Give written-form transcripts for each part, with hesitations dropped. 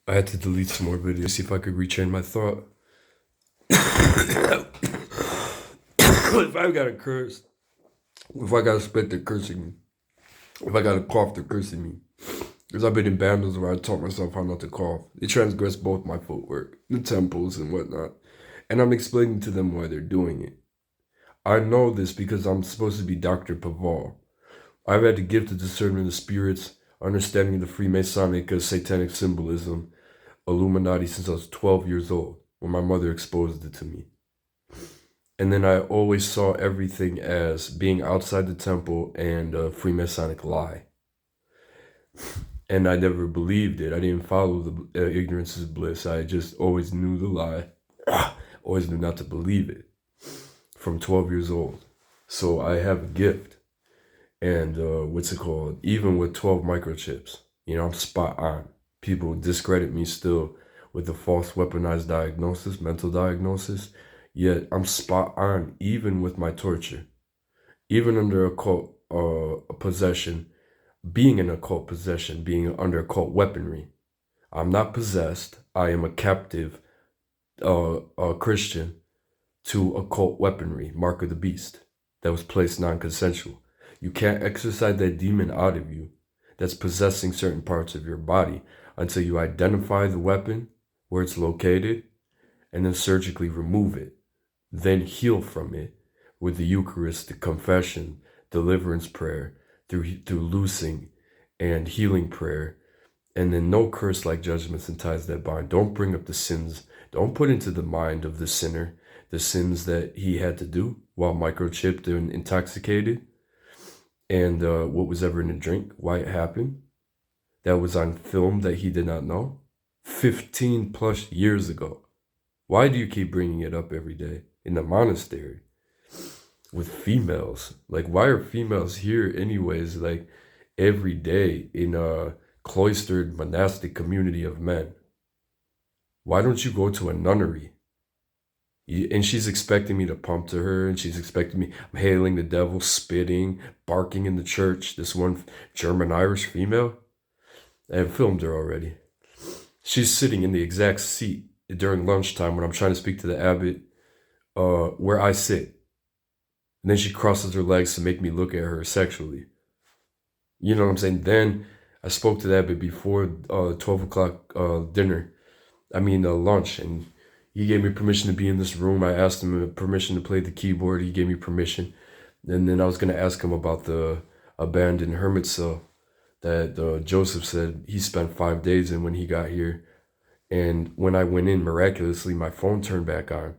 I had to delete some more videos, see if I could retrain my thought. If I got a curse, if I got to spit, they're cursing me. If I got a cough, they're cursing me. Because I've been in bandos where I taught myself how not to cough. It transgressed both my footwork, the temples and whatnot. And I'm explaining to them why they're doing it. I know this because I'm supposed to be Dr. Paval. I've had the gift of discernment of spirits, understanding the Freemasonic satanic symbolism, Illuminati since I was 12 years old, when my mother exposed it to me. And then I always saw everything as being outside the temple and a Freemasonic lie. And I never believed it. I didn't follow the ignorance is bliss. I just always knew the lie. Always knew not to believe it from 12 years old. So I have a gift. And what's it called? Even with 12 microchips, I'm spot on. People discredit me still with the false weaponized diagnosis, mental diagnosis. Yet I'm spot on even with my torture. Even under occult possession, being in occult possession, being under occult weaponry. I'm not possessed. I am a captive Christian to occult weaponry, mark of the beast, that was placed non-consensual. You can't exorcise that demon out of you that's possessing certain parts of your body until you identify the weapon, where it's located, and then surgically remove it. Then heal from it with the Eucharist, the confession, deliverance prayer, through loosing and healing prayer. And then no curse like judgments and ties that bind. Don't bring up the sins. Don't put into the mind of the sinner the sins that he had to do while microchipped and intoxicated. And what was ever in the drink, why it happened. That was on film that he did not know. 15 plus years ago. Why do you keep bringing it up every day in the monastery with females? Like, why are females here anyways, like every day in a cloistered monastic community of men? Why don't you go to a nunnery? And she's expecting me to pump to her, and she's expecting me, I'm hailing the devil, spitting, barking in the church. This one German-Irish female, I have filmed her already. She's sitting in the exact seat during lunchtime when I'm trying to speak to the abbot, where I sit. And then she crosses her legs to make me look at her sexually. You know what I'm saying? Then I spoke to the abbot before 12 o'clock lunch, and he gave me permission to be in this room. I asked him permission to play the keyboard. He gave me permission. And then I was going to ask him about the abandoned hermit cell that Joseph said he spent 5 days in when he got here. And when I went in, miraculously, my phone turned back on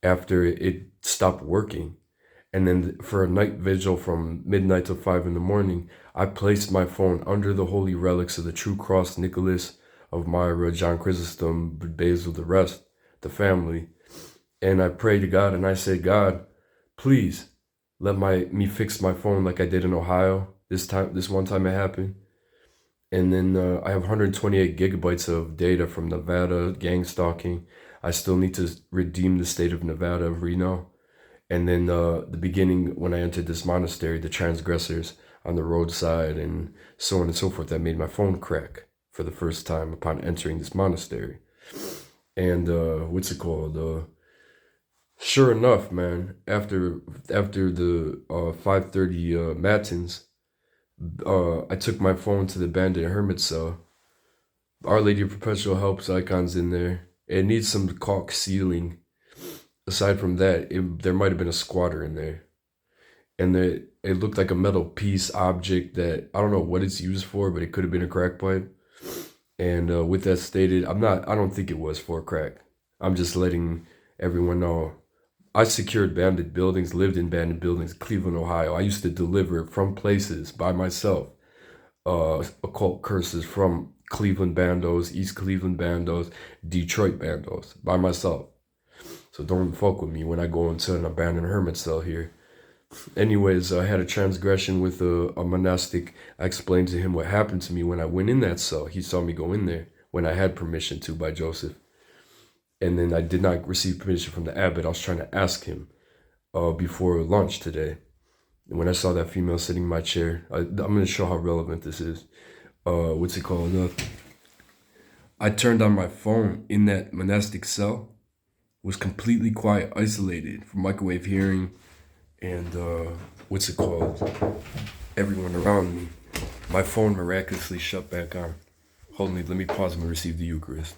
after it stopped working. And then for a night vigil from midnight till 5 in the morning, I placed my phone under the holy relics of the True Cross, Nicholas of Myra, John Chrysostom, Basil, the rest, the family. And I prayed to God and I said, God, please let me fix my phone like I did in Ohio. This one time it happened. And then I have 128 gigabytes of data from Nevada, gang stalking. I still need to redeem the state of Nevada, Reno. And then the beginning, when I entered this monastery, the transgressors on the roadside and so on and so forth, that made my phone crack for the first time upon entering this monastery. And what's it called? Sure enough, man, after the 5:30 matins, I took my phone to the abandoned hermit cell. Our Lady of Perpetual Help's icons in there. It needs some caulk sealing. Aside from that, there might have been a squatter in there. And it looked like a metal piece object that I don't know what it's used for, but it could have been a crack pipe. And with that stated, I don't think it was for crack. I'm just letting everyone know. I secured abandoned buildings, lived in abandoned buildings, Cleveland, Ohio. I used to deliver from places by myself, occult curses from Cleveland bandos, East Cleveland bandos, Detroit bandos, by myself. So don't fuck with me when I go into an abandoned hermit cell here. Anyways, I had a transgression with a monastic. I explained to him what happened to me when I went in that cell. He saw me go in there when I had permission to by Joseph. And then I did not receive permission from the abbot. I was trying to ask him before lunch today. And when I saw that female sitting in my chair, I'm going to show how relevant this is. What's it called? I turned on my phone in that monastic cell. Was completely quiet, isolated from microwave hearing and what's it called? Everyone around me. My phone miraculously shut back on. Hold me, let me pause and receive the Eucharist.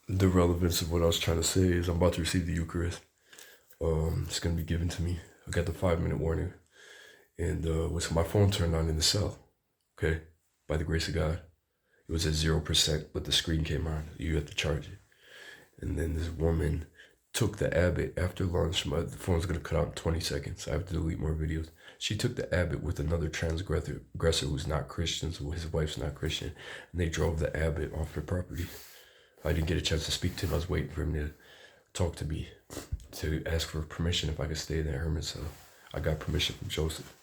The relevance of what I was trying to say is I'm about to receive the Eucharist. It's gonna be given to me. I got the 5-minute warning. And with my phone turned on in the cell, okay, by the grace of God. It was at 0%, but the screen came on. You had to charge it. And then this woman took the Abbott after lunch. The phone's gonna cut out in 20 seconds. I have to delete more videos. She took the Abbott with another transgressor who's not Christian, so his wife's not Christian, and they drove the Abbott off their property. I didn't get a chance to speak to him. I was waiting for him to talk to me, to ask for permission if I could stay in that hermit cell. I got permission from Joseph.